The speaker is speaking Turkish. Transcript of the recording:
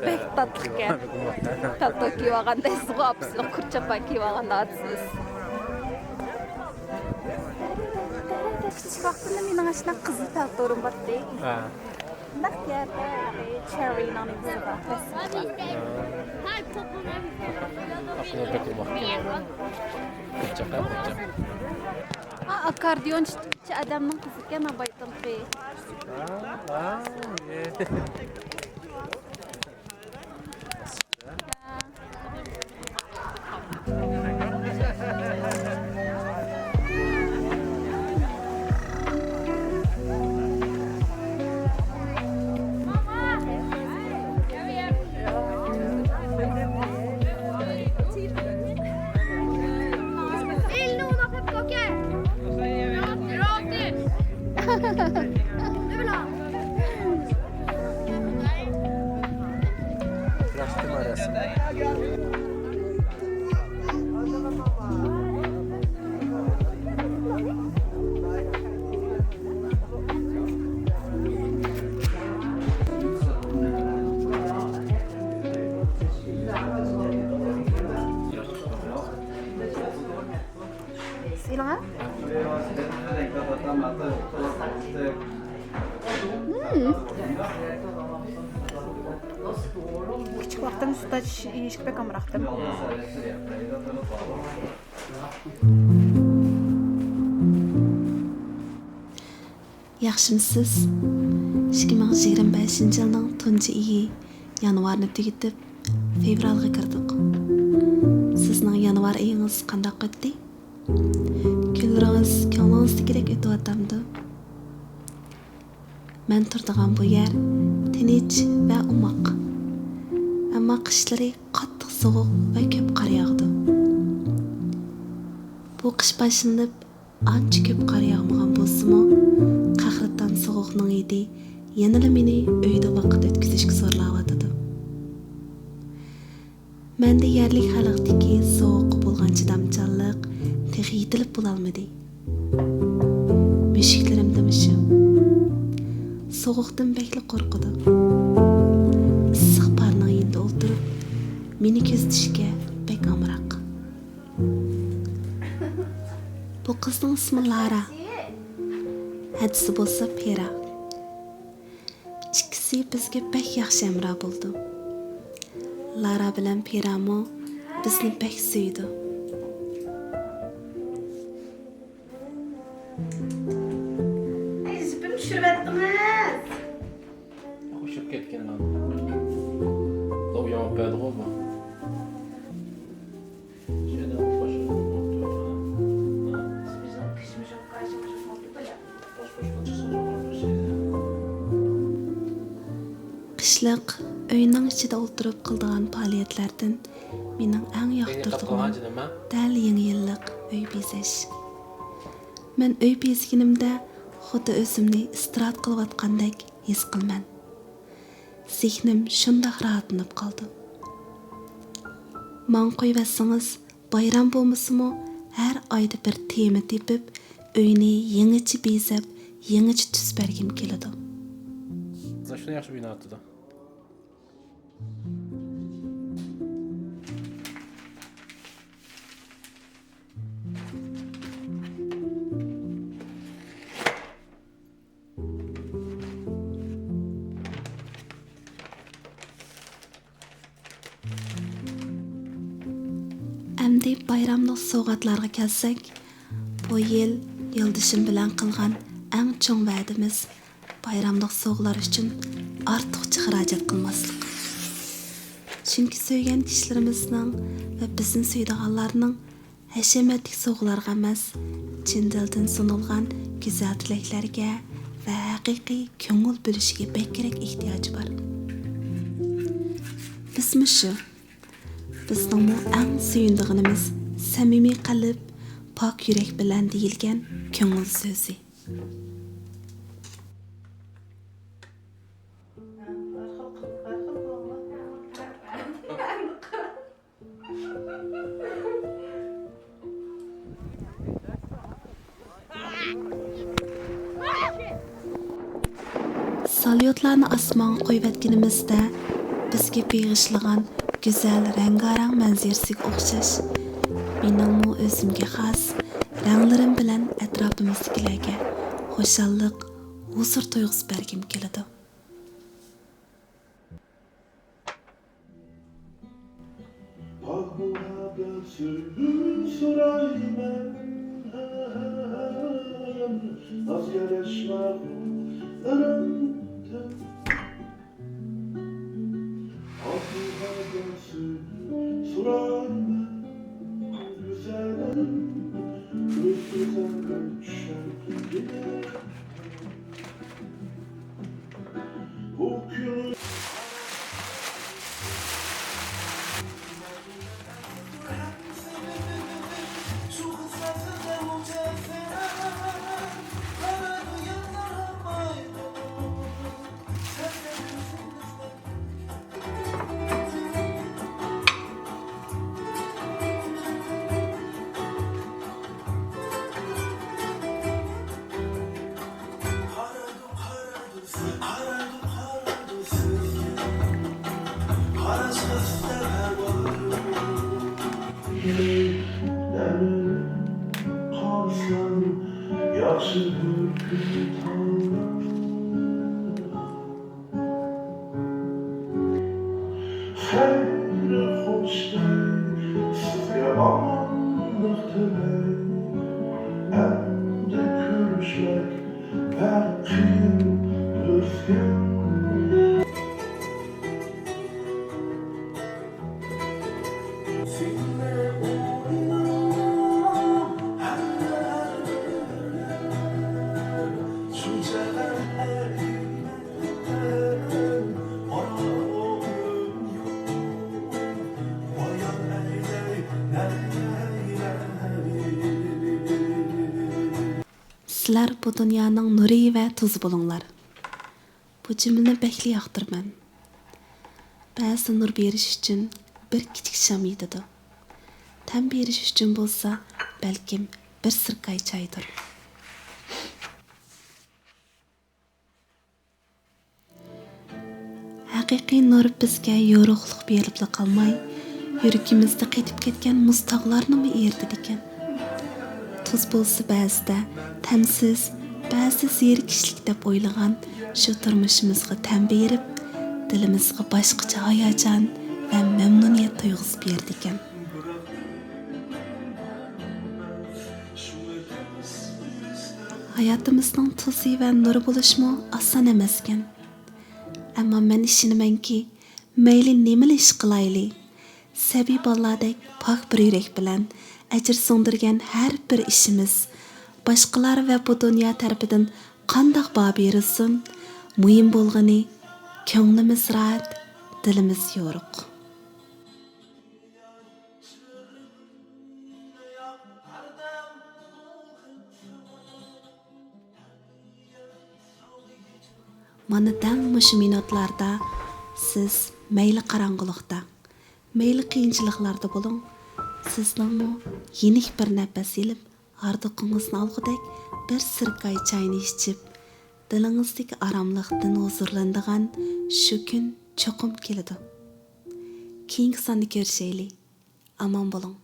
Bek tatlı ki. Tatlı ki vagan desiz o apsılık kurçapan ki vagan atsız. Küçük vaxtında mening aşına qızıl paltorum batdı. Nak yerde cherry nani bize Akordiyonchi adamning qizi ekan abaytilqi. Silahı? Küçük vaxtdan süt yiyişik pek amıraxtım. Yaxshimisiz? 2025 yılning tunji iyi yanvarni tugitib, fevralga kirdik. Sizning yanvar ayingiz qanday o'tdi? Kunlaringiz ko'nglingizdagidek o'tyaptimi? Men turadigan bu yer tinch va umoq. Ammo qishlari qattiq sovuq va ko'p qor yog'di. Bu qish boshlanib ancha ko'p qor yog'magan bo'lsa-mu, qahriton sovuqning hidi yanada meni uyda vaqt o'tkazishga zo'rlayotdi. Menda yerlik xalqdagi sovuq bo'lgan chidamchanlik texi yetilib bo'lolmadi. Mushiklarimda mushu. Soğuktan bekli qorqidi. Issiq parning yonida o'tirib, meni ko'zitishga bek amroq. Bu qizning ismi Lara. Hadisi bo'lsa Pera. İkisi bizga bek yaxshi amro bo'ldi. Lara bilan Peramo bizni bek suydi. Hoşup ketken lan. Lov yağıp beydi olma. Şeyden başarılı oldu. Qishliq uyning ichida o'tirib qildigan faoliyatlardan mening eng yoqtirdig'im dal yangi yillik uy bezash. Men uy bezganimda xuddi o'zimni istirahat qilayotgandek his qilman. Zihnim shundoq rahatlanib qoldi. Man qo'yvasangiz, bayram bo'lmasa-mu, har oyda bir tema tepib, uyni yangicha bezab, yangicha tus bergim keladi. Zaşını yaxşı bina attı da. Әмді bayramlıq soğatlarga kelsak, bu yil yıldışım bilan qilgan eng cho'ng va'dimiz bayramlıq soğlar uchun ortiqcha xarajat qilmaslik. Chunki söygen kishilarimizning va bizni suydiganlarning hashamatli so'g'larga emas, chin dildan sunilgan go'zal tilaklarga va haqiqiy ko'ngil bo'lishiga bekrak ehtiyoji bor. Bizmi shu? Bizning eng suyundig'imiz samimiy qalb, pok yurak bilan deyilgan ko'ngil so'zi. Salyotlarni osmonga qo'yib etganimizda bizga beg'ishlagan go'zal rangarang manzarasiga o'xshash meningmi o'zimga xos ranglarim bilan atrofimizdagilarga xushalliq huzur tuyg'usi bergim keladi. Sizlar bu dünyanın nuri ve tuzu bulunlar. Bu cümleni bekli yaktırman. Bazı nur beriş için bir kiçik şam yedidu. Tam beriş için bolsa belkim bir sırkay çaydır. Haqiqiy nur bizga yo'ruqliq beribli qalmay, yuragimizda qaytib ketgan muz tog'larni mi eritdi ekan? Tuz bo'lsa ba'zida tamsiz, ba'zi zerikishlik deb o'ylagan shu turmushimizga tan berib, dilimizga boshqacha hayajon va mamnuniyat tuyg'usi berdi ekan. Hayotimizning tuzi va nuri bo'lishmi oson emas ekan. Ammo men ishonamanki, mayli nimani ish qilayli, sabiy boladek pok bir yurak bilan ajr so'ndirgan har bir ishimiz boshqalar va bu dunyo tarafidan qandoq baho berilsin, muhim bo'lgani ko'nglimiz rahat, dilimiz yo'ruq. Mana dam mushu minutlarda siz mayli qorong'ulikda, mayli qiyinchiliklarda bo'ling, sizningmi yenik bir nafas ilib, ardiqingizni olgudek bir sirkay chayni ichib, dilingizdagi aromlikdan huzurlanadigan shu kun cho'qim keladi. Keyingi sonda ko'rishaylik. Amon bo'ling.